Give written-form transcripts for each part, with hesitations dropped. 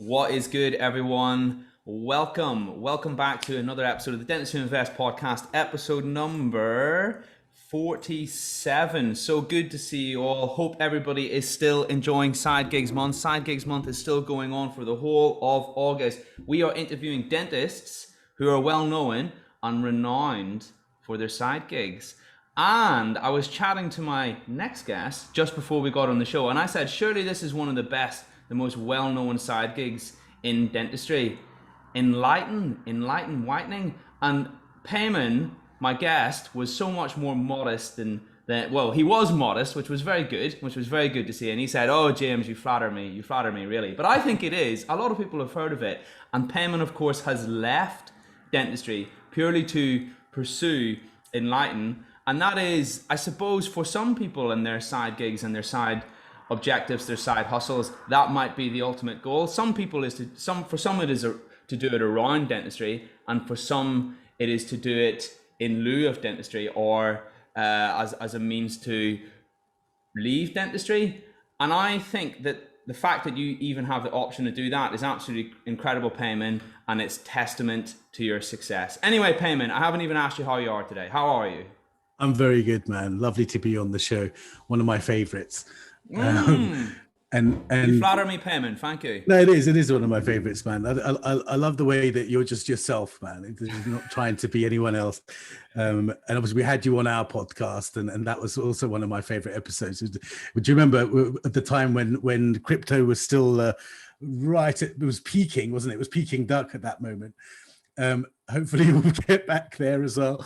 What is good, everyone? Welcome back to another episode of the Dentistry Invest podcast, episode number 47. So good to see you all. Hope everybody is still enjoying Side Gigs Month. Side Gigs Month is still going on for the whole of August. We are interviewing dentists who are well known and renowned for their side gigs. And I was chatting to my next guest just before we got on the show, and I said, surely this is one of the most well-known side gigs in dentistry. Enlighten Whitening. And Payman, my guest, was so much more modest than well, he was modest, which was very good to see. And he said, oh, James, you flatter me, really. But I think it is. A lot of people have heard of it. And Payman, of course, has left dentistry purely to pursue Enlighten. And that is, I suppose, for some people in their side gigs and their side objectives, their side hustles, that might be the ultimate goal. For some it is to do it around dentistry, and for some it is to do it in lieu of dentistry, or as a means to leave dentistry. And I think that the fact that you even have the option to do that is absolutely incredible, Payman, and it's testament to your success. Anyway, Payman, I haven't even asked you how you are today. How are you? I'm very good, man. Lovely to be on the show. One of my favorites. And you flatter me, Payman. Thank you. No, it is one of my favorites, man. I love the way that you're just yourself, man. You're not trying to be anyone else. And obviously we had you on our podcast, and that was also one of my favorite episodes. Would you remember at the time when crypto was still it was peaking, wasn't it? It was peaking duck at that moment. Hopefully we'll get back there as well.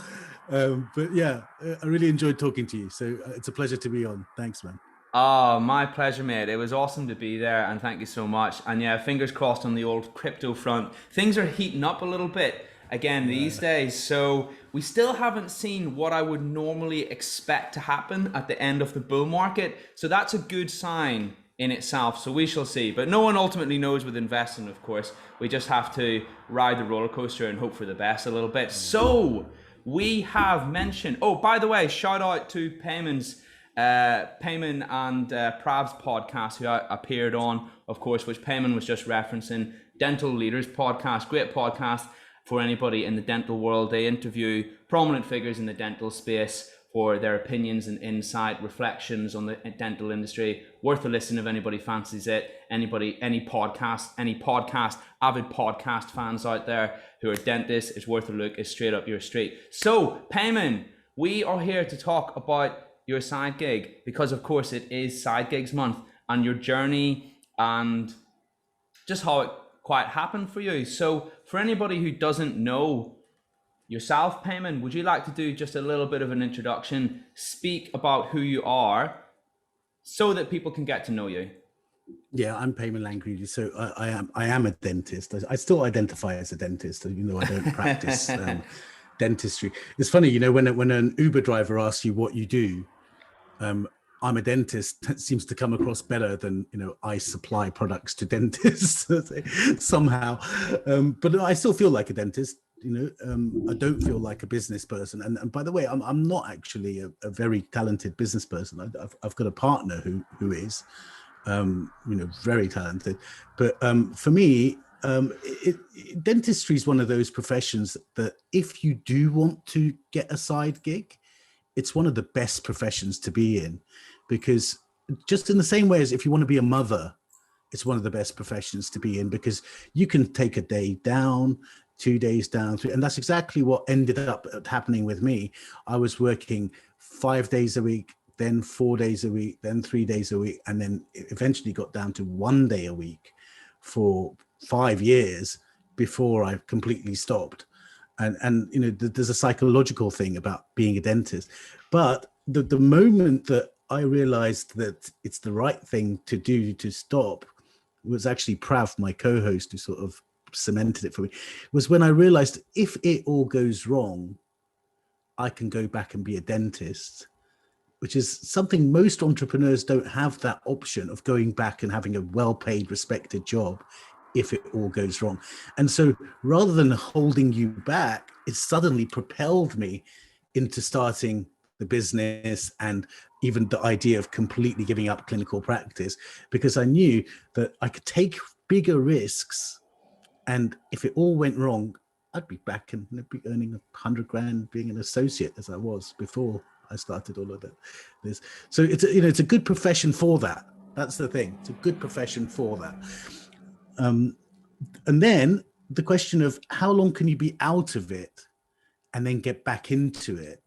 But yeah, I really enjoyed talking to you. So it's a pleasure to be on. Thanks, man. Oh, my pleasure, mate. It was awesome to be there, and thank you so much. And yeah, fingers crossed on the old crypto front. Things are heating up a little bit again these days. So we still haven't seen what I would normally expect to happen at the end of the bull market. So that's a good sign in itself. So we shall see. But no one ultimately knows with investing, of course. We just have to ride the roller coaster and hope for the best a little bit. So we have mentioned, oh, by the way, shout out to Payman and Prav's podcast, who I appeared on, of course, which Payman was just referencing. Dental Leaders podcast, great podcast for anybody in the dental world. They interview prominent figures in the dental space for their opinions and insight, reflections on the dental industry. Worth a listen if anybody fancies it. Any podcast, avid podcast fans out there who are dentists, it's worth a look. It's straight up your street. So, Payman, we are here to talk about your side gig, because of course it is Side Gigs Month, and your journey and just how it quite happened for you. So for anybody who doesn't know yourself, Payman, would you like to do just a little bit of an introduction, speak about who you are so that people can get to know you? Yeah, I'm Payman Langroudi. So I am a dentist. I still identify as a dentist, even though I don't practice dentistry. It's funny, when an Uber driver asks you what you do, I'm a dentist. That seems to come across better than, I supply products to dentists somehow. But I still feel like a dentist. I don't feel like a business person. And by the way, I'm not actually a very talented business person. I've got a partner who is, very talented. But for me, dentistry is one of those professions that if you do want to get a side gig, it's one of the best professions to be in, because just in the same way as if you want to be a mother, it's one of the best professions to be in, because you can take a day down, 2 days down, and that's exactly what ended up happening with me. I was working 5 days a week, then 4 days a week, then 3 days a week, and then it eventually got down to 1 day a week for 5 years before I completely stopped. And there's a psychological thing about being a dentist. But the moment that I realized that it's the right thing to do to stop was actually Prav, my co-host, who sort of cemented it for me, was when I realized if it all goes wrong, I can go back and be a dentist, which is something most entrepreneurs don't have, that option of going back and having a well-paid, respected job if it all goes wrong. And so rather than holding you back, it suddenly propelled me into starting the business and even the idea of completely giving up clinical practice, because I knew that I could take bigger risks. And if it all went wrong, I'd be back and be earning 100 grand being an associate as I was before I started all of that. This, so it's it's a good profession for that. That's the thing. It's a good profession for that. And then the question of how long can you be out of it and then get back into it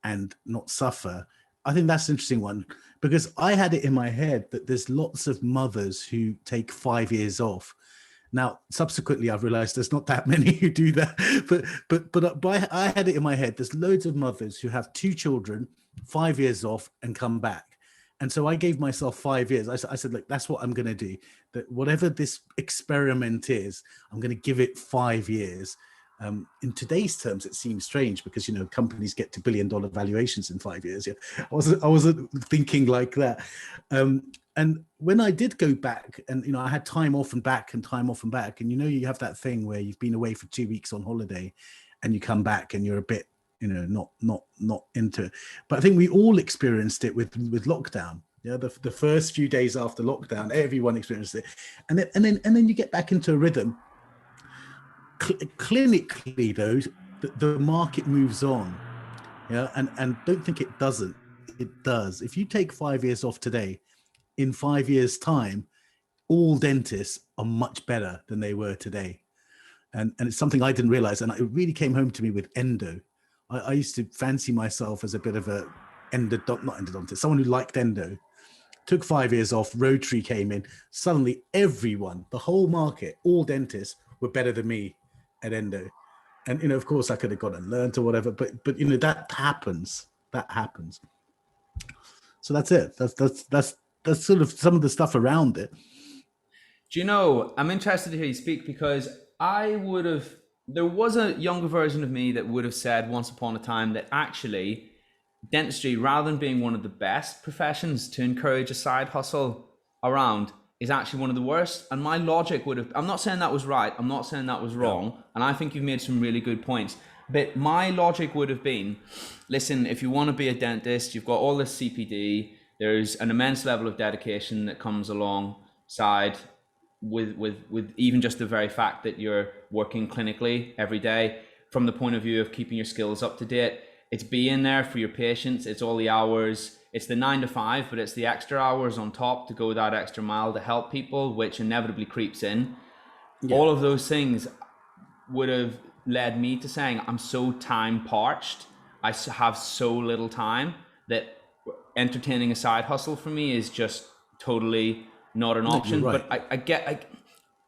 and not suffer? I think that's an interesting one, because I had it in my head that there's lots of mothers who take 5 years off. Now, subsequently, I've realized there's not that many who do that, but I had it in my head. There's loads of mothers who have 2 children, 5 years off, and come back. And so I gave myself 5 years. I said, look, that's what I'm going to do. That whatever this experiment is, I'm going to give it 5 years. In today's terms, it seems strange because, companies get to billion-dollar valuations in 5 years. Yeah, I wasn't thinking like that. And when I did go back, and I had time off and back, and you have that thing where you've been away for 2 weeks on holiday, and you come back and you're a bit, not into it. But I think we all experienced it with lockdown. Yeah, the first few days after lockdown, everyone experienced it, and then you get back into a rhythm. Clinically, though, the market moves on. Yeah, and don't think it doesn't. It does. If you take 5 years off today, in 5 years' time, all dentists are much better than they were today. And it's something I didn't realize. And it really came home to me with endo. I used to fancy myself as a bit of a not endodontist, someone who liked endo. Took 5 years off, Rotary came in. Suddenly everyone, the whole market, all dentists were better than me at endo. And, of course I could have gone and learned or whatever, but that happens. That happens. So that's it. That's sort of some of the stuff around it. Do you know, I'm interested to hear you speak, because there was a younger version of me that would have said once upon a time that actually dentistry, rather than being one of the best professions to encourage a side hustle around, is actually one of the worst. And my logic would have, I'm not saying that was right, I'm not saying that was wrong, and I think you've made some really good points. But my logic would have been, listen, if you want to be a dentist, you've got all this CPD, there's an immense level of dedication that comes alongside with even just the very fact that you're working clinically every day. From the point of view of keeping your skills up to date, it's being there for your patients, it's all the hours, it's the 9 to 5, but it's the extra hours on top to go that extra mile to help people, which inevitably creeps in. Yeah. All of those things would have led me to saying, I'm so time parched, I have so little time, that entertaining a side hustle for me is just totally not an option. Right. But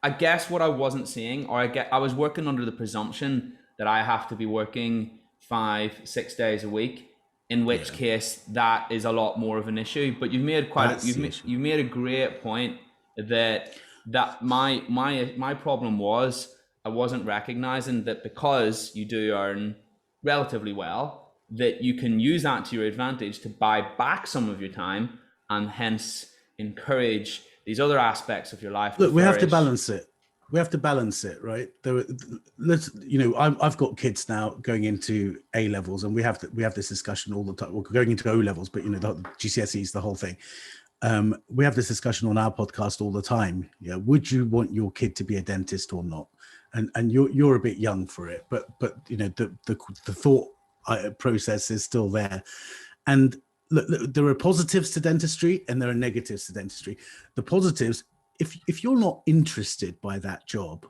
I guess what I wasn't seeing, or I was working under the presumption that I have to be working 5-6 days a week, in which case that is a lot more of an issue. But you've made a great point that my problem was I wasn't recognizing that because you do earn relatively well, that you can use that to your advantage to buy back some of your time, and hence encourage these other aspects of your life. Look, we have to balance it. We have to balance it, right? I've got kids now going into A levels, and we have this discussion all the time. We're going into O levels, but the GCSEs, the whole thing. We have this discussion on our podcast all the time. Yeah, would you want your kid to be a dentist or not? And you're a bit young for it, but the thought process is still there. And look, there are positives to dentistry and there are negatives to dentistry. The positives, if you're not interested by that job,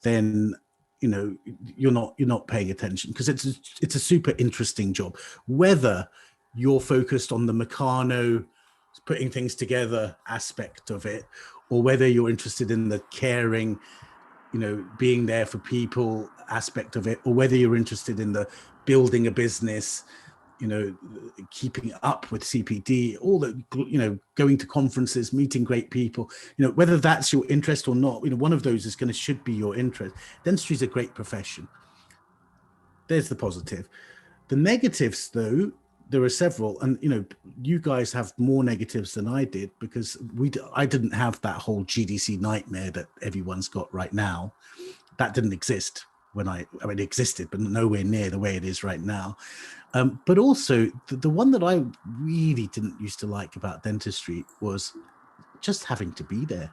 then you're not paying attention, because it's a super interesting job. Whether you're focused on the Meccano putting things together aspect of it, or whether you're interested in the caring, being there for people aspect of it, or whether you're interested in the building a business, keeping up with CPD, all the, going to conferences, meeting great people, whether that's your interest or not, one of those should be your interest. Dentistry is a great profession. There's the positive. The negatives, though, there are several, and you guys have more negatives than I did, because I didn't have that whole GDC nightmare that everyone's got right now. That didn't exist it existed, but nowhere near the way it is right now. But also the one that I really didn't used to like about dentistry was just having to be there.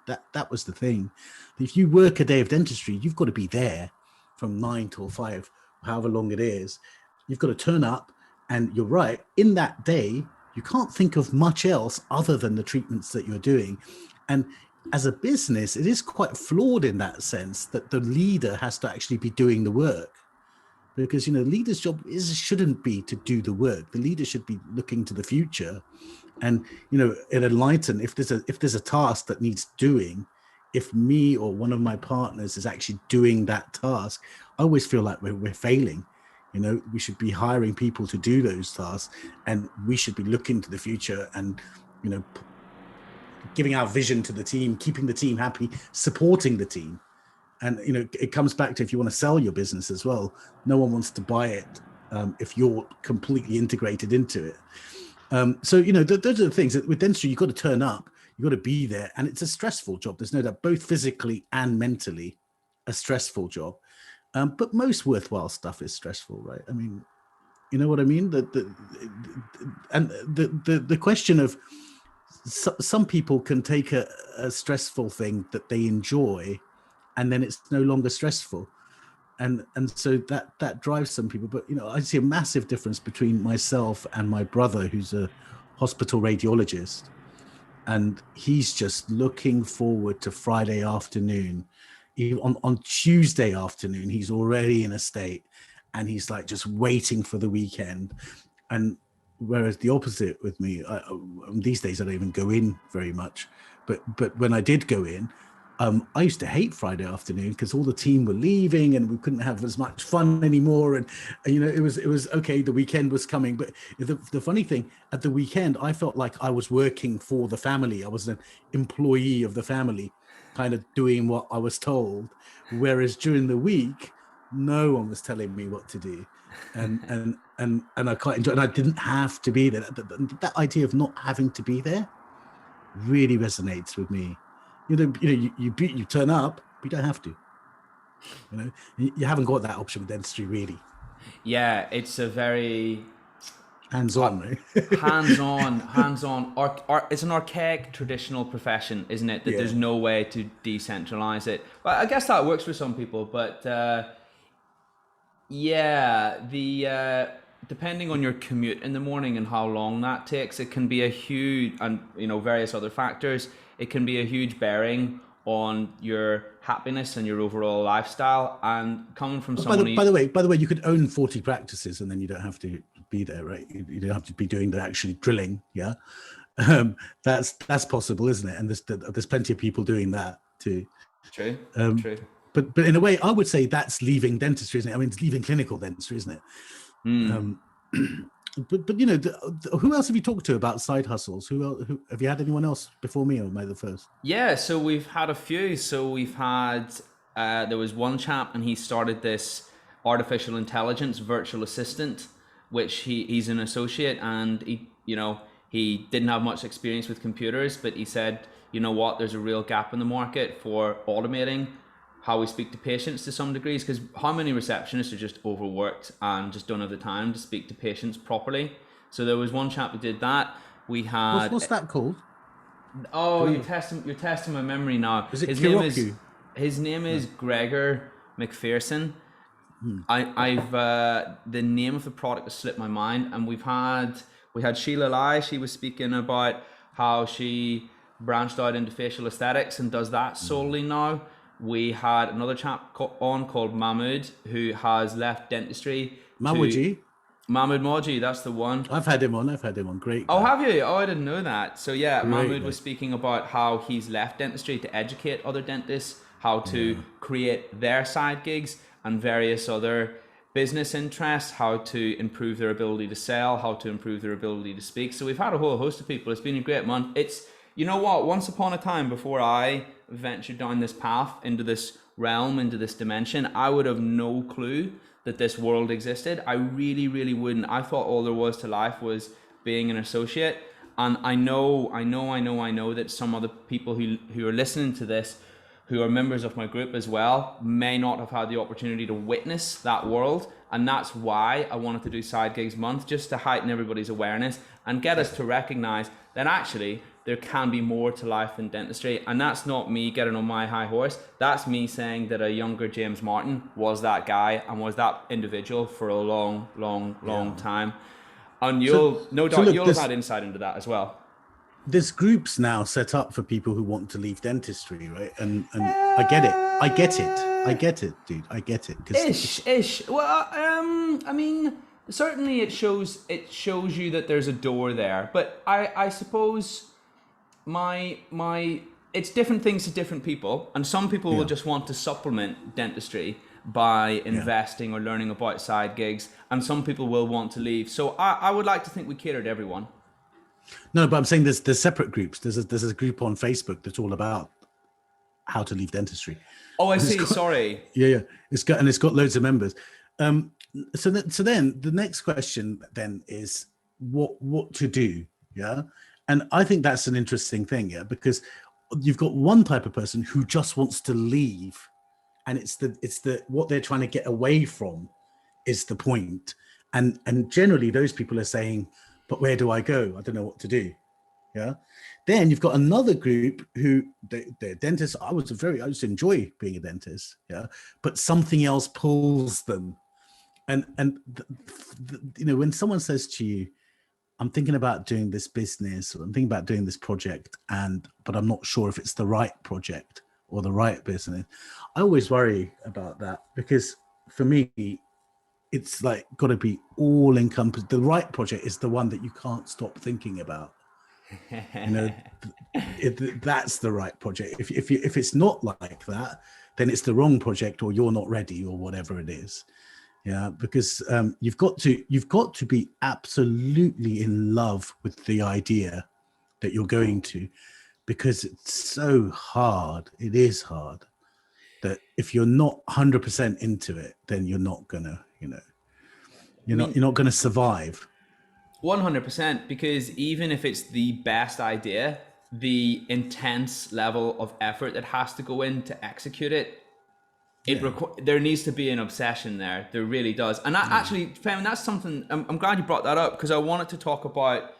That was the thing. If you work a day of dentistry, you've got to be there from 9 till 5, however long it is. You've got to turn up, and you're right, in that day you can't think of much else other than the treatments that you're doing. And as a business, it is quite flawed in that sense, that the leader has to actually be doing the work, because the leader's job shouldn't be to do the work. The leader should be looking to the future. And it enlighten, if there's a task that needs doing, if me or one of my partners is actually doing that task, I always feel like we're failing. We should be hiring people to do those tasks, and we should be looking to the future and giving our vision to the team, keeping the team happy, supporting the team. And it comes back to, if you want to sell your business as well, no one wants to buy it if you're completely integrated into it. So those are the things that with dentistry, you've got to turn up, you've got to be there, and it's a stressful job. There's no doubt, both physically and mentally, a stressful job. But most worthwhile stuff is stressful, right? I mean, you know what I mean? The question of some people can take a stressful thing that they enjoy, and then it's no longer stressful. And so that drives some people. But I see a massive difference between myself and my brother, who's a hospital radiologist, and he's just looking forward to Friday afternoon. On Tuesday afternoon, he's already in a state, and he's like just waiting for the weekend. And whereas the opposite with me, these days I don't even go in very much, but when I did go in, I used to hate Friday afternoon because all the team were leaving and we couldn't have as much fun anymore. And it was okay. The weekend was coming, but the funny thing, at the weekend, I felt like I was working for the family. I was an employee of the family, kind of doing what I was told. Whereas during the week, no one was telling me what to do, and I quite enjoyed. And I didn't have to be there. That idea of not having to be there really resonates with me. You turn up, but you don't have to. You haven't got that option with dentistry, really. Yeah, it's a very hands-on, right? hands-on. It's an archaic, traditional profession, isn't it? That there's no way to decentralize it. Well, I guess that works for some people, but depending on your commute in the morning and how long that takes, it can be a huge, and various other factors. It can be a huge bearing on your happiness and your overall lifestyle. And coming from someone, by the way, you could own 40 practices and then you don't have to be there, right? You don't have to be doing the actually drilling. Yeah, that's possible, isn't it? And there's plenty of people doing that too. True. True. But in a way, I would say that's leaving dentistry, isn't it? I mean, it's leaving clinical dentistry, isn't it? But who else have you talked to about side hustles? Who have you had? Anyone else before me, or am I the first? Yeah, so we've had a few. So we've had there was one chap, and he started this artificial intelligence virtual assistant, which he's an associate, and he didn't have much experience with computers, but he said, you know what, there's a real gap in the market for automating how we speak to patients to some degrees, because how many receptionists are just overworked and just don't have the time to speak to patients properly. So there was one chap who did that. We had what's that called? Oh, you're testing my memory now. Is it his name is Gregor McPherson. I've the name of the product has slipped my mind, and we had Sheila Lai. She was speaking about how she branched out into facial aesthetics and does that solely now. We had another chap on called Mahmood, who has left dentistry. Mahmood Moji, that's the one. I've had him on. Great guy. Oh, have you? Oh, I didn't know that. So yeah, Great Mahmood guy. was speaking about how he's left dentistry to educate other dentists how to create their side gigs and various other business interests, how to improve their ability to sell, how to improve their ability to speak. So we've had a whole host of people. It's been a great month. You know what? Once upon a time, before I ventured down this path into this realm, into this dimension, I would have no clue that this world existed. I really, really wouldn't. I thought all there was to life was being an associate. And I know that some other people who are listening to this who are members of my group as well may not have had the opportunity to witness that world. And that's why I wanted to do Side Gigs Month, just to heighten everybody's awareness and get us to recognize that actually there can be more to life than dentistry. And that's not me getting on my high horse. That's me saying that a younger James Martin was that guy and was that individual for a long time. And no doubt you'll have had insight into that as well. There's groups now set up for people who want to leave dentistry, right? And I get it. I get it, dude. I get it. Ish. Well, I mean, certainly it shows you that there's a door there. But I suppose it's different things to different people, and some people will just want to supplement dentistry by investing or learning about side gigs, and some people will want to leave. So I would like to think we cater to everyone. No, but I'm saying there's separate groups. There's a group on Facebook that's all about how to leave dentistry. Oh, I see. Sorry. Yeah. It's got loads of members. So then the next question then is what to do. Yeah. And I think that's an interesting thing. Yeah. Because you've got one type of person who just wants to leave, and it's the what they're trying to get away from is the point. And generally those people are saying, but where do I go? I don't know what to do. Yeah. Then you've got another group who they're dentists. I used to enjoy being a dentist. Yeah. But something else pulls them. And when someone says to you, I'm thinking about doing this business, or I'm thinking about doing this project, but I'm not sure if it's the right project or the right business, I always worry about that, because for me, it's like got to be all encompassed. The right project is the one that you can't stop thinking about. That's the right project. If it's not like that, then it's the wrong project, or you're not ready, or whatever it is. Yeah, because you've got to be absolutely in love with the idea that you're going to, because it's so hard. It is hard. That if you're not 100% into it, then you're not gonna, you're not gonna survive. 100%, because even if it's the best idea, the intense level of effort that has to go in to execute it, there needs to be an obsession there. There really does. And that actually, Payman, that's something, I'm glad you brought that up, because I wanted to talk about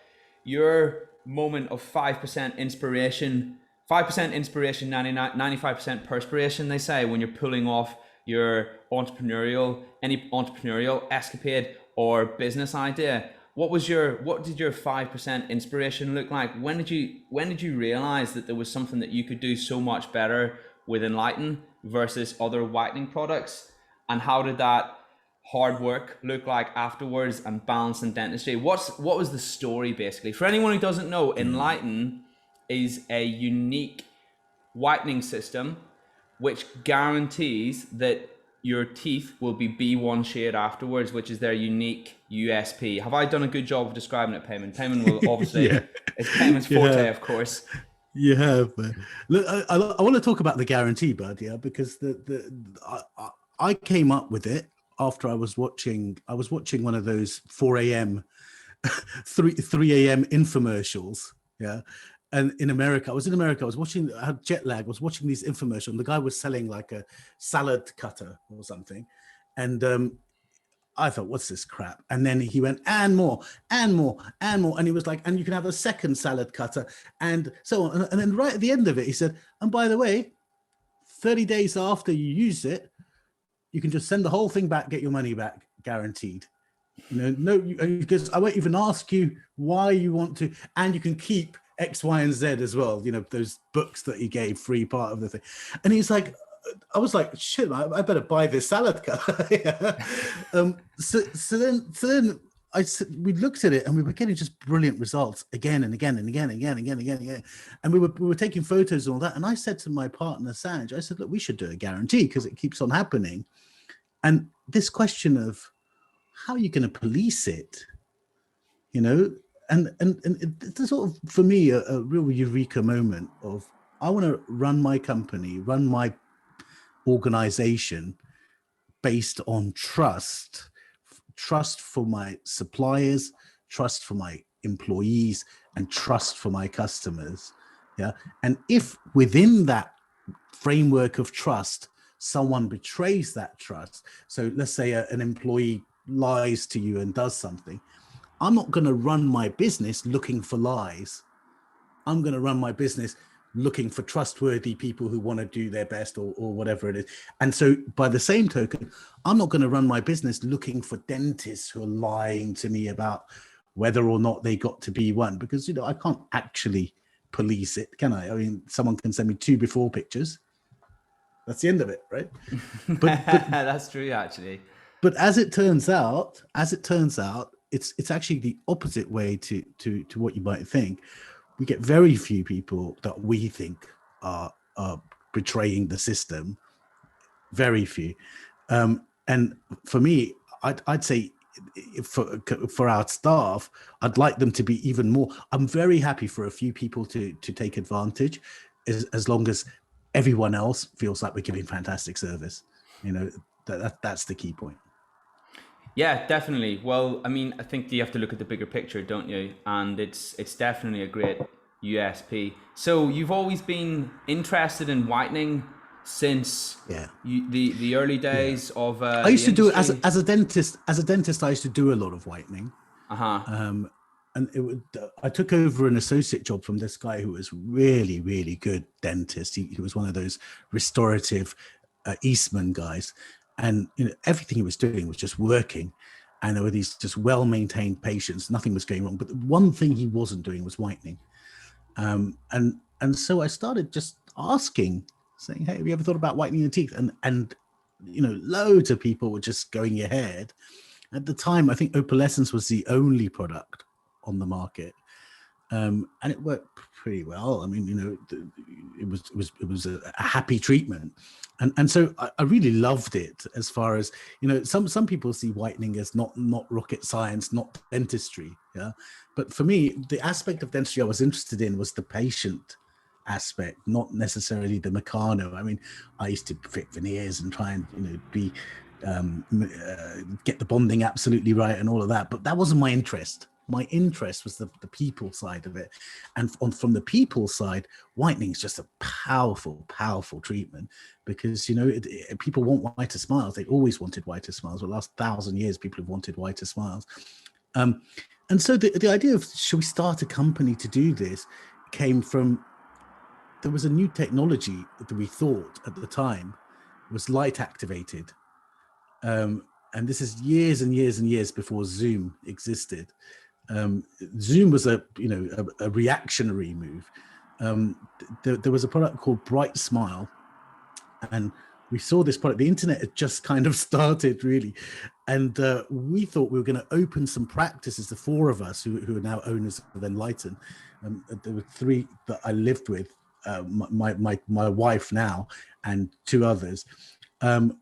your moment of 5% inspiration, 95% perspiration, they say, when you're pulling off your any entrepreneurial escapade or business idea. What did your 5% inspiration look like? When did you realize that there was something that you could do so much better with Enlighten versus other whitening products? And how did that hard work look like afterwards, and balance in dentistry? What was the story, basically? For anyone who doesn't know, Enlighten is a unique whitening system which guarantees that your teeth will be B1 shade afterwards, which is their unique USP. Have I done a good job of describing it, Payman? Payman will obviously, it's Payman's forte, of course. You have. Look, I want to talk about the guarantee, bud. Yeah, because I came up with it after I was watching one of those 4 a.m. 3 a.m. infomercials. Yeah. And I had jet lag, I was watching these infomercials, and the guy was selling like a salad cutter or something. And I thought, what's this crap? And then he went, and more. And he was like, and you can have a second salad cutter, and so on. And then right at the end of it, he said, and by the way, 30 days after you use it, you can just send the whole thing back, get your money back, guaranteed. Because I won't even ask you why you want to, and you can keep X, Y, and Z as well. Those books that he gave free, part of the thing. And he's like, I was like, shit, I better buy this salad cutter. So then we looked at it, and we were getting just brilliant results again and again and again and again and again and again. And we were taking photos and all that. And I said to my partner, Sanj, I said, look, we should do a guarantee, because it keeps on happening. And this question of how are you going to police it, and it's sort of, for me, a real eureka moment of, I want to run my company, run my organization based on trust for my suppliers, trust for my employees, and trust for my customers. Yeah. And if within that framework of trust, someone betrays that trust. So let's say an employee lies to you and does something. I'm not going to run my business looking for lies. I'm going to run my business looking for trustworthy people who want to do their best, or whatever it is. And so by the same token, I'm not going to run my business looking for dentists who are lying to me about whether or not they got to B1, because, I can't actually police it, can I? I mean, someone can send me 2 before pictures. That's the end of it, right? But That's true, actually. But as it turns out, it's actually the opposite way to what you might think. We get very few people that we think are betraying the system. Very few. And for me, I'd say for our staff, I'd like them to be even more. I'm very happy for a few people to take advantage, as long as everyone else feels like we're giving fantastic service. That's the key point. Yeah, definitely. Well, I mean, I think you have to look at the bigger picture, don't you? And it's definitely a great USP. So you've always been interested in whitening since the early days of I used to do it as a dentist. As a dentist, I used to do a lot of whitening. And I took over an associate job from this guy who was really, really good dentist. He was one of those restorative Eastman guys. And everything he was doing was just working. And there were these just well-maintained patients. Nothing was going wrong. But the one thing he wasn't doing was whitening. And so I started just asking, saying, hey, have you ever thought about whitening your teeth? And loads of people were just going ahead. At the time, I think opalescence was the only product on the market. And it worked pretty well. I mean, it was a happy treatment. And so I really loved it. As far as, some people see whitening as not rocket science, not dentistry. Yeah. But for me, the aspect of dentistry I was interested in was the patient aspect, not necessarily the meccano. I mean, I used to fit veneers and try and, get the bonding absolutely right and all of that. But that wasn't my interest. My interest was the people side of it. And from the people side, whitening is just a powerful, powerful treatment, because, people want whiter smiles. They always wanted whiter smiles. For the last 1,000 years, people have wanted whiter smiles. And so the idea of, should we start a company to do this, came from, there was a new technology that we thought at the time was light activated. And this is years and years and years before Zoom existed. Zoom was a reactionary move. There was a product called Bright Smile, and we saw this product. The internet had just kind of started, really, and we thought we were going to open some practices. The 4 of us who are now owners of Enlighten. There were 3 that I lived with, my wife now, and 2 others.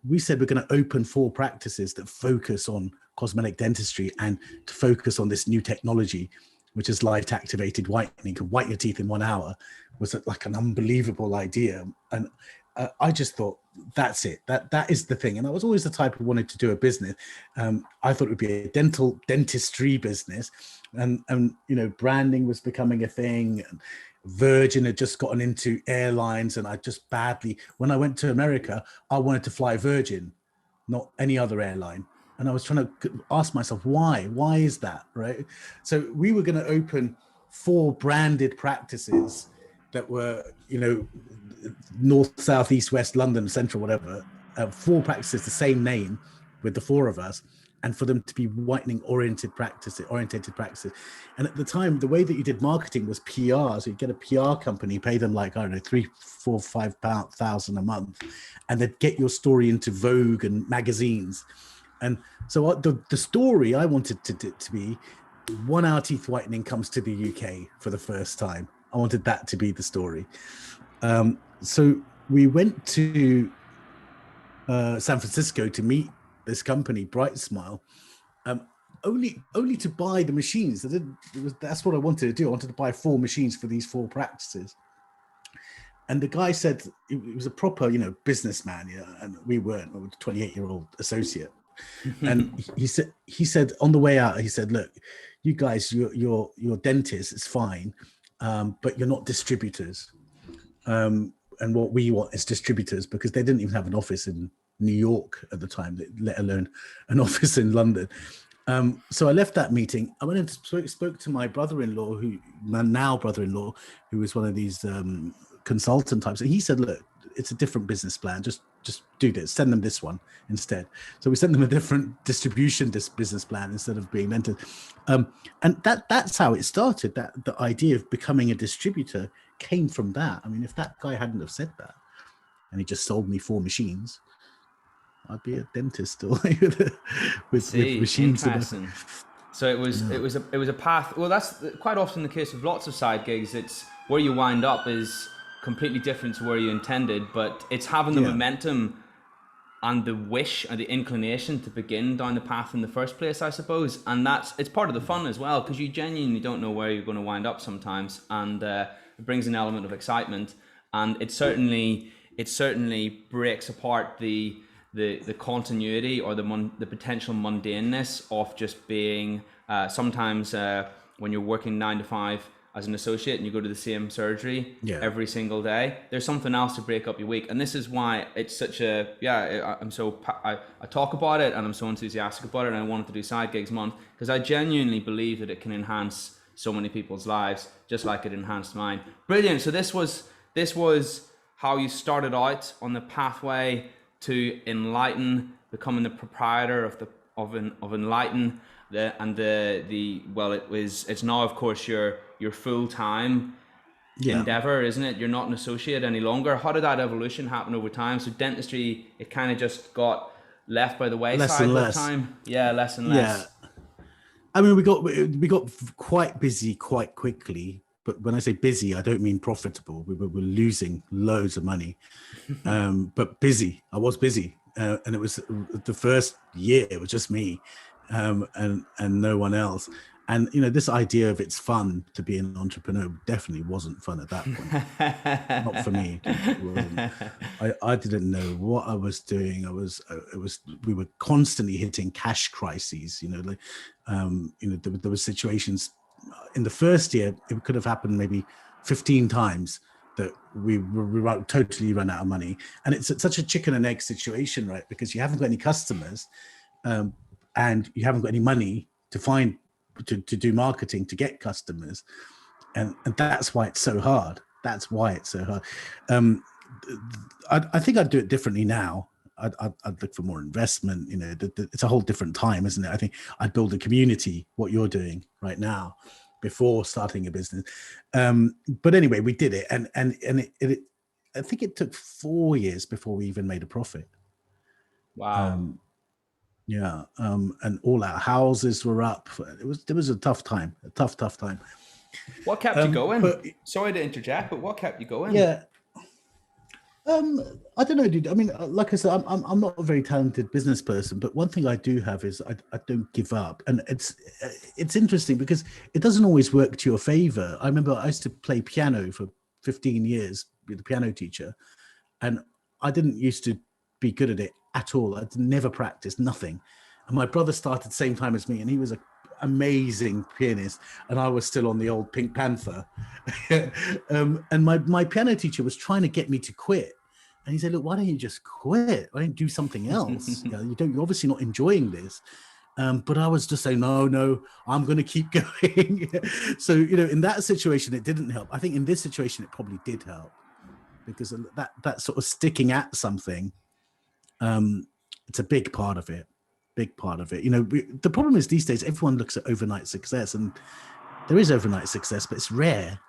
We said we're going to open 4 practices that focus on cosmetic dentistry and to focus on this new technology, which is light activated whitening. You can whiten your teeth in 1 hour. Was like an unbelievable idea. And I just thought, that's it. That is the thing. And I was always the type who wanted to do a business. I thought it would be a dentistry business, and branding was becoming a thing. And Virgin had just gotten into airlines, and I just badly, when I went to America, I wanted to fly Virgin, not any other airline. And I was trying to ask myself, why is that, right? So we were going to open 4 branded practices that were, north, south, east, west, London, central, whatever, 4 practices, the same name, with the 4 of us, and for them to be whitening oriented practices. And at the time, the way that you did marketing was PR. So you get a PR company, pay them like, I don't know, 3, 4, 5,000 a month, and they'd get your story into Vogue and magazines. And so the story I wanted to be, 1 hour teeth whitening comes to the UK for the first time. I wanted that to be the story. So we went to San Francisco to meet this company, Bright Smile, only to buy the machines. That's what I wanted to do. I wanted to buy 4 machines for these 4 practices. And the guy said, it was a proper, businessman, and we weren't. We were a 28-year-old associate. And he said on the way out, he said, look, you guys, you're dentists, it's fine, but you're not distributors. and what we want as distributors, because they didn't even have an office in New York at the time, let alone an office in London. So I left that meeting. I went and spoke to my brother-in-law, my now brother-in-law, who was one of these consultant types. And he said, look, it's a different business plan. Just do this. Send them this one instead. So we sent them a different distribution business plan instead of being mentored. And that's how it started. That the idea of becoming a distributor came from that. I mean, if that guy hadn't have said that and he just sold me 4 machines, I'd be a dentist still with machines. Interesting. So it was a path. Well, that's quite often the case with lots of side gigs. It's where you wind up is completely different to where you intended, but it's having the momentum and the wish and the inclination to begin down the path in the first place, I suppose. And it's part of the fun as well, because you genuinely don't know where you're going to wind up sometimes, and it brings an element of excitement. And it certainly breaks apart the continuity or the potential mundaneness of just being sometimes when you're working 9 to 5 as an associate and you go to the same surgery every single day, there's something else to break up your week. And this is why it's such I talk about it and I'm so enthusiastic about it, and I wanted to do Side Gigs Month because I genuinely believe that it can enhance so many people's lives just like it enhanced mine. Brilliant. So this was how you started out on the pathway to Enlighten, becoming the proprietor of Enlighten, it's now of course your full-time endeavor, isn't it? You're not an associate any longer. How did that evolution happen over time? So dentistry, it kind of just got left by the wayside over time. Yeah, less and less. Yeah, I mean, we got quite busy quite quickly. But when I say busy, I don't mean profitable. We were losing loads of money, but busy. I was busy, and it was the first year. It was just me, and no one else. And this idea of it's fun to be an entrepreneur definitely wasn't fun at that point. Not for me. It wasn't. I didn't know what I was doing. We were constantly hitting cash crises. There were situations. In the first year, it could have happened maybe 15 times that we totally run out of money. And it's such a chicken and egg situation, right? Because you haven't got any customers and you haven't got any money to do marketing to get customers. And that's why it's so hard. That's why it's so hard. I think I'd do it differently now. I'd look for more investment. It's a whole different time, isn't it? I think I'd build a community, what you're doing right now, before starting a business. But anyway, we did it, and I think it took 4 years before we even made a profit. Wow. And all our houses were up. It was a tough time. Tough time. What kept you going? Sorry to interject, but what kept you going? Yeah. I don't know, dude. I mean, like I said, I'm not a very talented business person, but one thing I do have is I don't give up, and it's interesting because it doesn't always work to your favor. I remember I used to play piano for 15 years with a piano teacher, and I didn't used to be good at it at all. I'd never practiced, nothing. And my brother started the same time as me, and he was an amazing pianist, and I was still on the old Pink Panther. And my piano teacher was trying to get me to quit, and he said, look, why don't you just quit? Why don't you do something else? You're obviously not enjoying this. But I was just saying, no, I'm going to keep going. So in that situation it didn't help. I think in this situation it probably did help, because that sort of sticking at something, it's a big part of it. The problem is these days everyone looks at overnight success, and there is overnight success, but it's rare.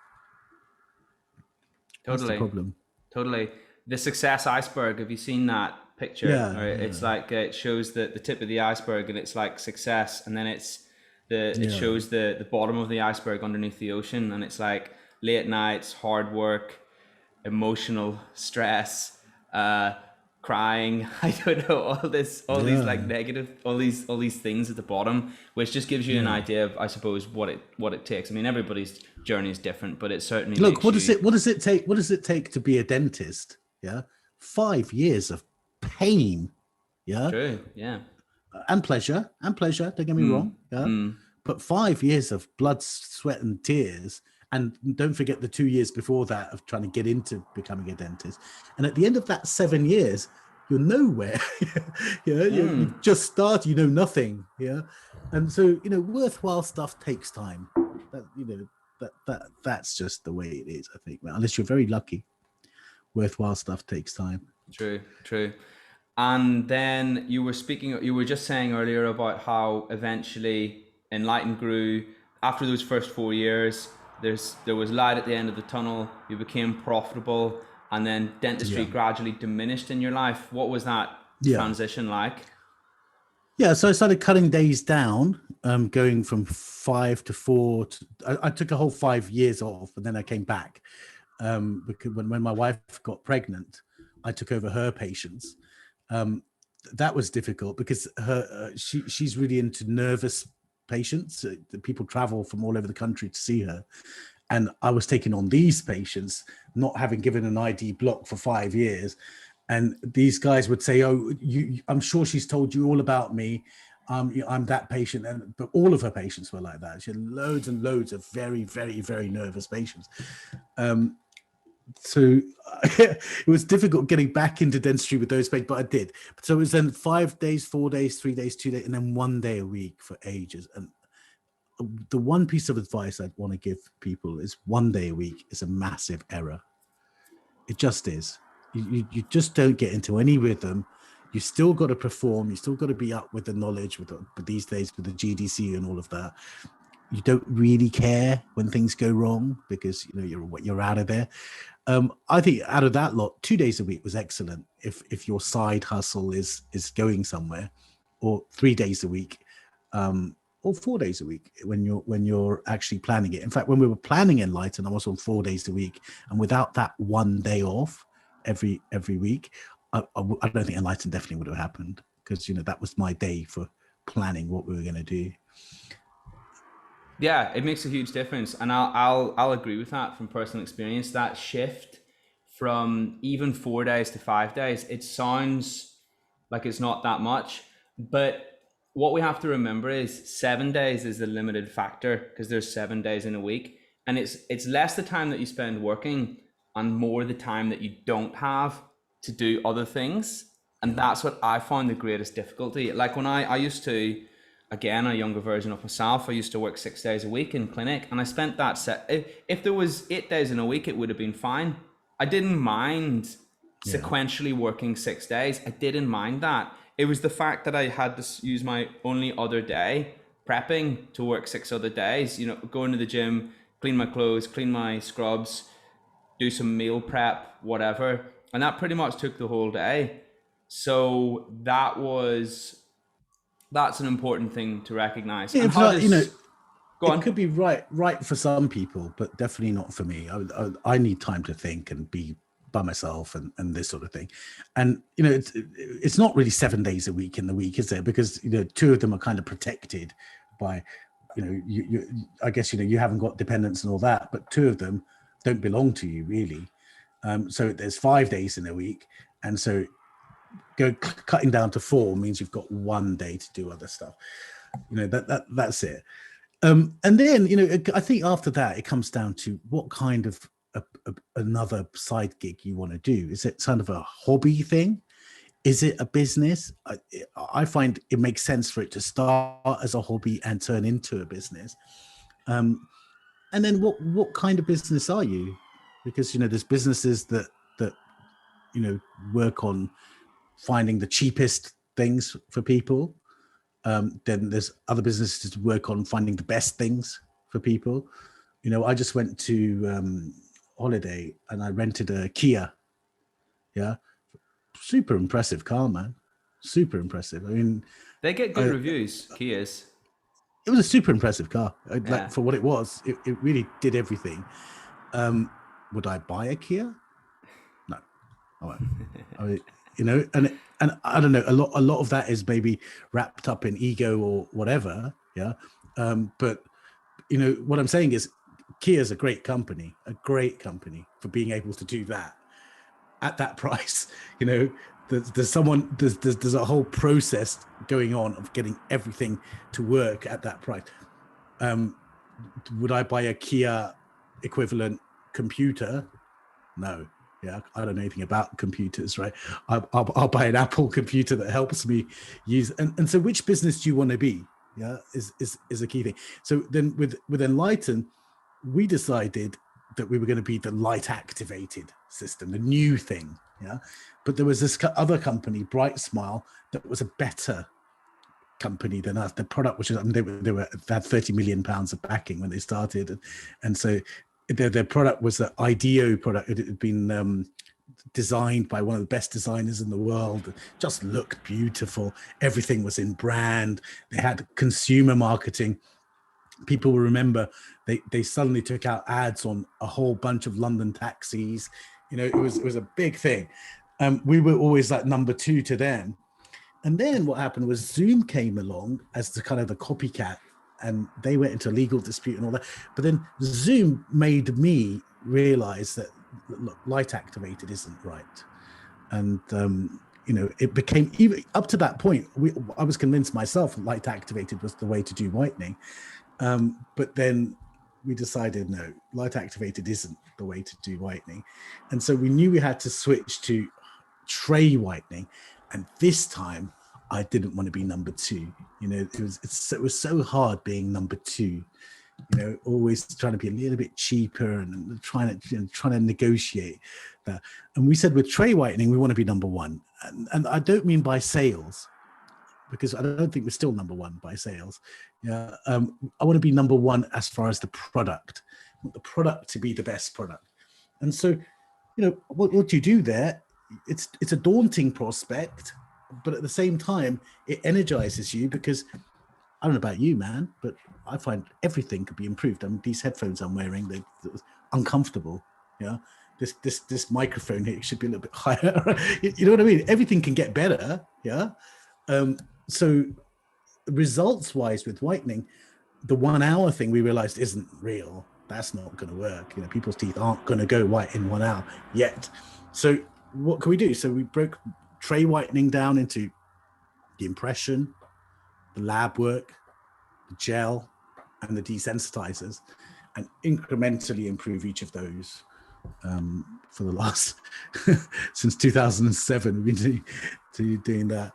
Totally. That's the problem. Totally. The success iceberg. Have you seen that picture? Yeah. Right? It's like it shows the tip of the iceberg, and it's like success, and then it shows the bottom of the iceberg underneath the ocean, and it's like late nights, hard work, emotional stress, crying, I don't know, all these like negative, all these things at the bottom, which just gives you an idea of, I suppose, what it takes. I mean, everybody's journey is different, but it certainly what does it take to be a dentist? 5 years of pain. True. Yeah. And pleasure. Don't get me wrong. But 5 years of blood, sweat, and tears, And don't forget the 2 years before that of trying to get into becoming a dentist. And at the end of that 7 years, you're nowhere. You've just started, you know nothing. Yeah. And so, worthwhile stuff takes time. That's just the way it is, I think. Unless you're very lucky, worthwhile stuff takes time. True. And then you were just saying earlier about how eventually Enlighten grew after those first 4 years. There was light at the end of the tunnel. You became profitable, and then dentistry gradually diminished in your life. What was that transition like? Yeah, so I started cutting days down, going from 5 to 4. I took a whole 5 years off, and then I came back because when my wife got pregnant, I took over her patients. That was difficult because she's really into nervous patients. People travel from all over the country to see her, and I was taking on these patients, not having given an ID block for 5 years. And these guys would say, "Oh, I'm sure she's told you all about me. I'm that patient." But all of her patients were like that. She had loads and loads of very, very, very nervous patients. So it was difficult getting back into dentistry with those patients, but I did. So it was then 5 days, 4 days, 3 days, 2 days, and then 1 day a week for ages. And the one piece of advice I'd want to give people is 1 day a week is a massive error. It just is. You just don't get into any rhythm. You still got to perform. You still got to be up with the knowledge with these days with the GDC and all of that. You don't really care when things go wrong because you're out of there. I think out of that lot, 2 days a week was excellent. If your side hustle is going somewhere, or 3 days a week, or 4 days a week when you're actually planning it. In fact, when we were planning Enlighten, I was on 4 days a week, and without that 1 day off every week, I don't think Enlighten definitely would have happened because that was my day for planning what we were going to do. Yeah, it makes a huge difference, and I'll agree with that from personal experience. That shift from even 4 days to 5 days, it sounds like it's not that much, but what we have to remember is 7 days is the limited factor because there's 7 days in a week, and it's less the time that you spend working and more the time that you don't have to do other things, and that's what I found the greatest difficulty. Like when I used to. Again, a younger version of myself, I used to work 6 days a week in clinic, and I spent that if there was 8 days in a week, it would have been fine. I didn't mind sequentially working 6 days. I didn't mind that. It was the fact that I had to use my only other day prepping to work 6 other days, going to the gym, clean my clothes, clean my scrubs, do some meal prep, whatever. And that pretty much took the whole day. So that's an important thing to recognize. Yeah, and how does, go on. It could be right for some people, but definitely not for me. I need time to think and be by myself and this sort of thing. And it's not really 7 days a week in the week, is there? Because 2 of them are kind of protected by I guess you haven't got dependents and all that, but 2 of them don't belong to you really. So there's 5 days in a week, and so cutting down to 4 means you've got 1 day to do other stuff. That's it. And then I think after that it comes down to what kind of another side gig you want to do. Is it kind of a hobby thing? Is it a business? I find it makes sense for it to start as a hobby and turn into a business. And then what kind of business are you? Because there's businesses that work on finding the cheapest things for people. Then there's other businesses to work on finding the best things for people. I just went to holiday and I rented a Kia. Yeah, super impressive car, man. Super impressive. I mean, they get good reviews, Kias. It was a super impressive car. Like for what it was, it really did everything. Would I buy a Kia? No, I won't. And I don't know, a lot of that is maybe wrapped up in ego or whatever. Yeah. But what I'm saying is Kia is a great company for being able to do that at that price. There's a whole process going on of getting everything to work at that price. Would I buy a Kia equivalent computer? No. Yeah, I don't know anything about computers, right? I'll buy an Apple computer that helps me use. And so, which business do you want to be? Yeah, is a key thing. So then, with Enlighten, we decided that we were going to be the light activated system, the new thing. Yeah, but there was this other company, Bright Smile, that was a better company than us. The product, which is, I mean, they had 30 million pounds of backing when they started, and so their product was the IDEO product. It had been designed by one of the best designers in the world. It just looked beautiful. Everything was in brand. They had consumer marketing. People will remember they suddenly took out ads on a whole bunch of London taxis. You know, it was a big thing. We were always like number two to them. And then what happened was Zoom came along as the kind of the copycat, and they went into a legal dispute and all that. But then Zoom made me realize that, look, light activated isn't right. And, you know, it became, even up to that point, I was convinced myself light activated was the way to do whitening. But then we decided, no, light activated isn't the way to do whitening. And so we knew we had to switch to tray whitening. And this time I didn't want to be number two. You know, it was so hard being number two, you know, always trying to be a little bit cheaper and trying to negotiate that. And we said with tray whitening, we want to be number one. And I don't mean by sales, because I don't think we're still number one by sales. Yeah, I want to be number one as far as the product. I want the product to be the best product. And so, you know, what you do there, it's a daunting prospect, but at the same time, it energizes you, because I don't know about you, man, but I find everything could be improved. I mean, these headphones I'm wearing, they're uncomfortable. Yeah, this microphone here should be a little bit higher. You know what I mean? Everything can get better. Yeah. So results wise with whitening, the 1 hour thing we realized isn't real. That's not going to work. You know, people's teeth aren't going to go white in 1 hour yet. So what can we do? So we broke tray whitening down into the impression, the lab work, the gel, and the desensitizers, and incrementally improve each of those. For the last since 2007, we've been doing that.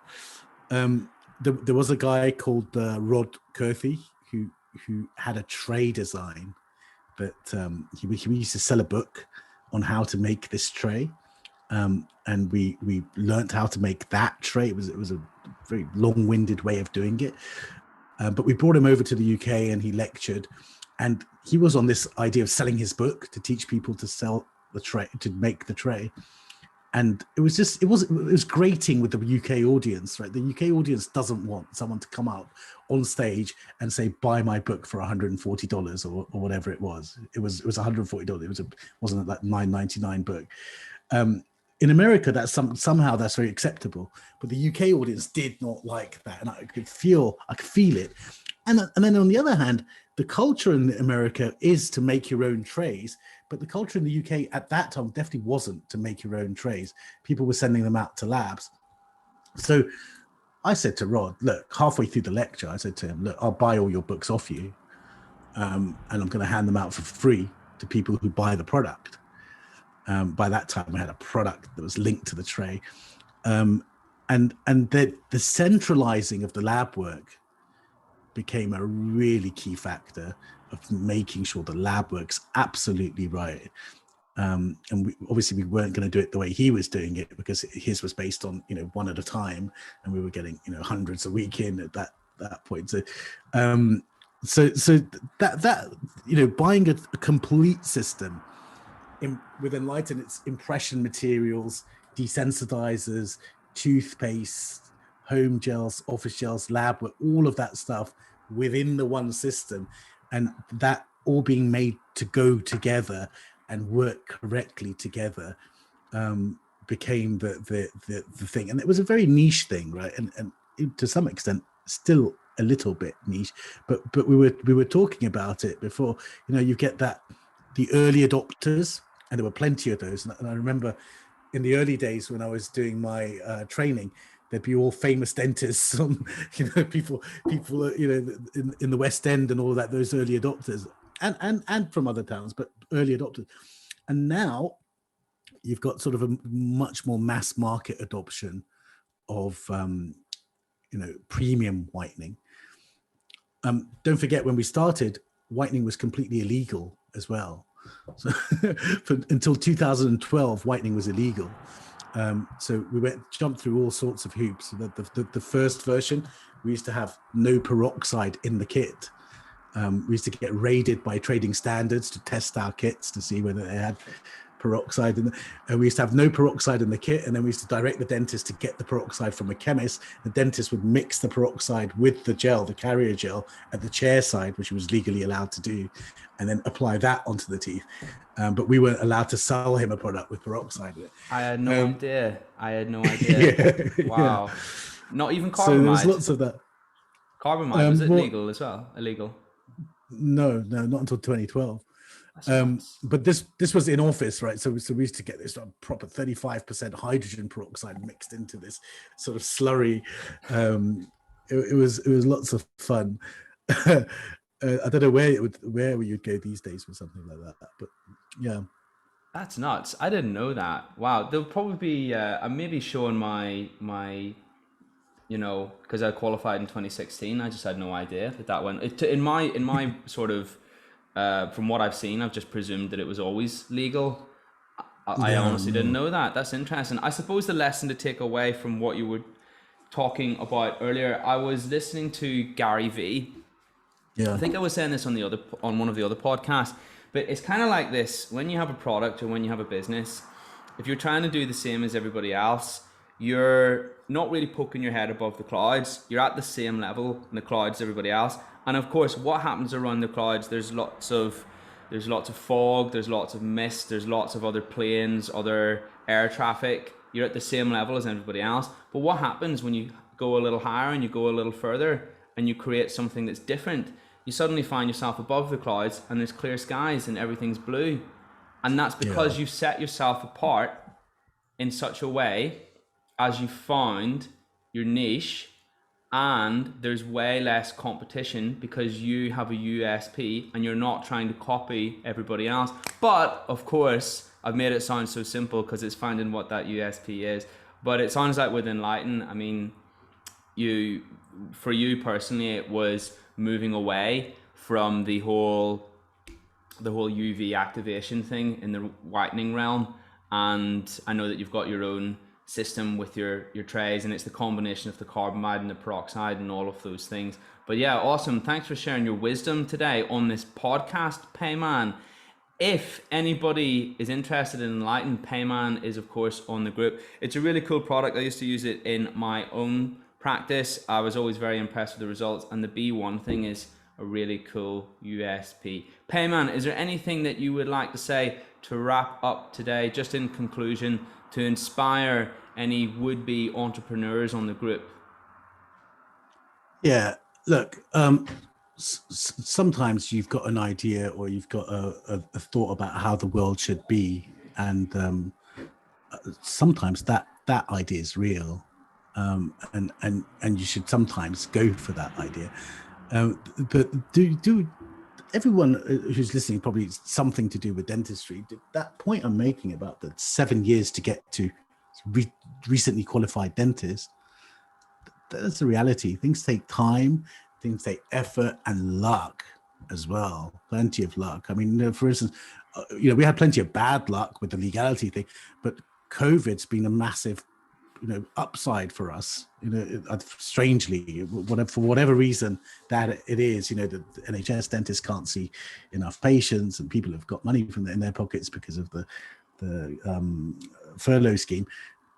There was a guy called Rod Kurthy who had a tray design that he used to sell a book on how to make this tray, and we learned how to make that tray. It was a very long-winded way of doing it, but we brought him over to the UK and he lectured, and he was on this idea of selling his book to teach people to sell the tray, to make the tray. And it was grating with the UK audience, right? The UK audience doesn't want someone to come out on stage and say, buy my book for $140 or whatever it was. It was $140. It wasn't that $9.99 book. In America, that's somehow that's very acceptable, but the UK audience did not like that, and I could feel it. And then on the other hand, the culture in America is to make your own trays, but the culture in the UK at that time definitely wasn't to make your own trays. People were sending them out to labs. So I said to Rod, look, halfway through the lecture, I said to him, look, I'll buy all your books off you, and I'm going to hand them out for free to people who buy the product. By that time, I had a product that was linked to the tray. And the centralizing of the lab work became a really key factor of making sure the lab works absolutely right. And we weren't going to do it the way he was doing it, because his was based on, you know, one at a time, and we were getting, you know, hundreds a week in at that point. So that you know, buying a complete system with Enlighten, its impression materials, desensitizers, toothpaste, home gels, office gels, lab work, all of that stuff within the one system, and that all being made to go together and work correctly together, became the thing. And it was a very niche thing, right? And to some extent still a little bit niche, but we were talking about it before. You know, you get the early adopters, and there were plenty of those. And I remember in the early days when I was doing my training, there'd be all famous dentists, you know, people, you know, in the West End and all that, those early adopters. and from other towns, but early adopters. And now you've got sort of a much more mass market adoption of premium whitening. Don't forget, when we started, whitening was completely illegal as well. So until 2012, whitening was illegal. So we jumped through all sorts of hoops. The first version, we used to have no peroxide in the kit. We used to get raided by trading standards to test our kits to see whether they had peroxide in and we used to have no peroxide in the kit, and then we used to direct the dentist to get the peroxide from a chemist. The dentist would mix the peroxide with the gel, the carrier gel, at the chair side, which was legally allowed to do, and then apply that onto the teeth. But we weren't allowed to sell him a product with peroxide in it. I had no idea. Yeah, wow. Yeah. Not even carbamide. So there was lots of that. Carbamide, was it legal as well? Illegal? No, not until 2012. But this was in office, right? So we used to get this proper 35% hydrogen peroxide mixed into this sort of slurry. It was lots of fun. I don't know where you'd go these days for something like that, but yeah. That's nuts. I didn't know that. Wow. There'll probably be I'm maybe showing my because I qualified in 2016. I just had no idea that went in my sort of from what I've seen. I've just presumed that it was always legal. I honestly didn't know that. That's interesting. I suppose the lesson to take away from what you were talking about earlier, I was listening to Gary V. Yeah. I think I was saying this on one of the other podcasts, but it's kind of like this: when you have a product or when you have a business, if you're trying to do the same as everybody else, you're not really poking your head above the clouds. You're at the same level in the clouds as everybody else. And of course, what happens around the clouds, there's lots of fog, there's lots of mist, there's lots of other planes, other air traffic. You're at the same level as everybody else. But what happens when you go a little higher and you go a little further and you create something that's different? You suddenly find yourself above the clouds and there's clear skies and everything's blue. And that's because you've set yourself apart in such a way as you found your niche, and there's way less competition because you have a USP and you're not trying to copy everybody else. But of course, I've made it sound so simple because it's finding what that USP is. But it sounds like with Enlighten, I mean, for you personally, it was moving away from the whole UV activation thing in the whitening realm. And I know that you've got your own system with your trays, and it's the combination of the carbamide and the peroxide and all of those things. But yeah, awesome. Thanks for sharing your wisdom today on this podcast, Payman. If anybody is interested in Enlighten, Payman is of course on the group. It's a really cool product. I used to use it in my own practice. I was always very impressed with the results, and the B1 thing is a really cool USP. Payman, is there anything that you would like to say to wrap up today, just in conclusion, to inspire any would-be entrepreneurs on the group? Yeah, look, sometimes you've got an idea or you've got a thought about how the world should be, and sometimes that idea is real, and you should sometimes go for that idea. But do everyone who's listening probably something to do with dentistry. That point I'm making about the 7 years to get to recently qualified dentist, that's the reality. Things take time, things take effort and luck as well. Plenty of luck. I mean, for instance, we had plenty of bad luck with the legality thing, but COVID's been a massive upside for us, strangely, for whatever reason that it is, the NHS dentists can't see enough patients, and people have got money in their pockets because of the furlough scheme.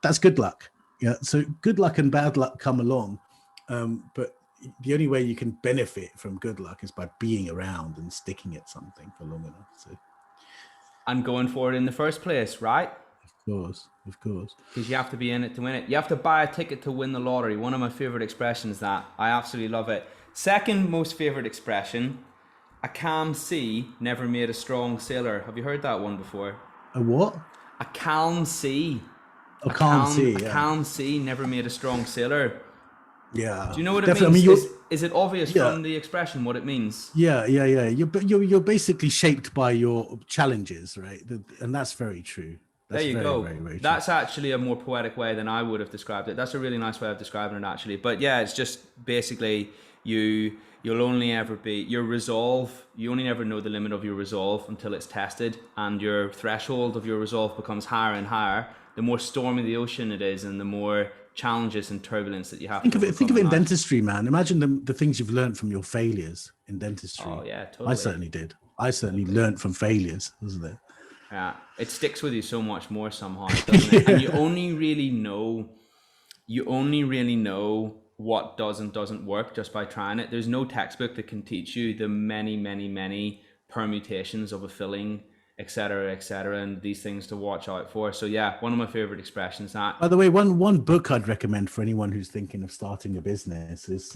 That's good luck. Yeah. So good luck and bad luck come along. But the only way you can benefit from good luck is by being around and sticking at something for long enough. So, and going for it in the first place, right? Of course. Because you have to be in it to win it. You have to buy a ticket to win the lottery. One of my favorite expressions, that I absolutely love it. Second most favorite expression: a calm sea never made a strong sailor. Have you heard that one before? A what? A calm sea. A calm sea. A calm sea never made a strong sailor. Yeah, Do you know what it definitely. means? I mean, Is it obvious yeah, from the expression what it means? yeah. You're basically shaped by your challenges, right? And that's very true. There That's you very, go. very, very true. That's actually a more poetic way than I would have described it. That's a really nice way of describing it, actually. But yeah, it's just basically you'll only ever be your resolve. You only ever know the limit of your resolve until it's tested, and your threshold of your resolve becomes higher and higher. The more stormy the ocean it is, and the more challenges and turbulence that you have to overcome. Think of it in dentistry, man. Imagine the things you've learned from your failures in dentistry. Oh yeah, totally. I certainly did. I certainly learned from failures, wasn't it? Yeah, it sticks with you so much more somehow, doesn't it? And you only really know what does and doesn't work just by trying it. There's no textbook that can teach you the many, many, many permutations of a filling, etc., etc., and these things to watch out for. So yeah, one of my favorite expressions. That. By the way, one book I'd recommend for anyone who's thinking of starting a business is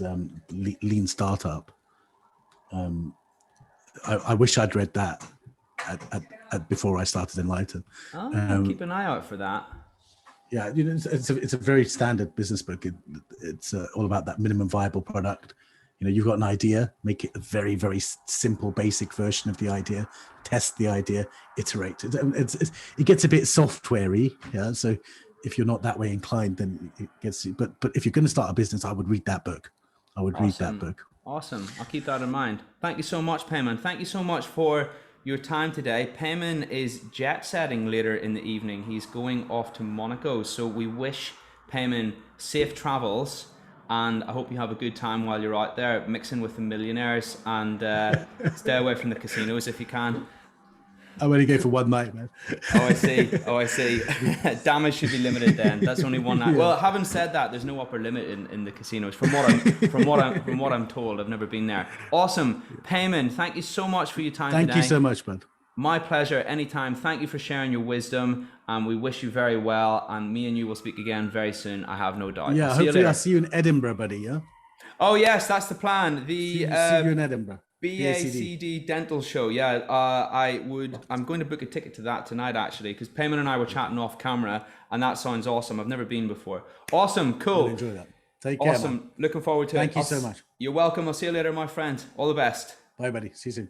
Lean Startup. I wish I'd read that before I started Enlighten. I'll keep an eye out for that. Yeah, you know, it's a very standard business book. It's all about that minimum viable product. You know, you've got an idea, make it a very, very simple, basic version of the idea, test the idea, iterate. It gets a bit software-y, yeah. So if you're not that way inclined, then it gets. But if you're going to start a business, I would read that book. Read that book. Awesome. I'll keep that in mind. Thank you so much, Payman. Thank you so much for your time today. Payman is jet setting later in the evening. He's going off to Monaco. So we wish Payman safe travels, and I hope you have a good time while you're out there mixing with the millionaires, and stay away from the casinos if you can. I'm only going for one night, man. Oh, I see. Damage should be limited then. That's only one night. Yeah. Well, having said that, there's no upper limit in the casinos. From what I'm told, I've never been there. Awesome, Payman. Thank you so much for your time today. Thank you so much, man. My pleasure. Anytime. Thank you for sharing your wisdom, and we wish you very well. And me and you will speak again very soon. I have no doubt. Yeah, hopefully I'll see you in Edinburgh, buddy. Yeah. Oh yes, that's the plan. See you in Edinburgh. BACD dental show. Yeah, I'm going to book a ticket to that tonight, actually, because Payman and I were chatting off camera, and that sounds awesome. I've never been before. Awesome, cool. I'll enjoy that. Take care. Awesome. Man. Looking forward to it. Thank you so much. You're welcome. I'll see you later, my friend. All the best. Bye, buddy. See you soon.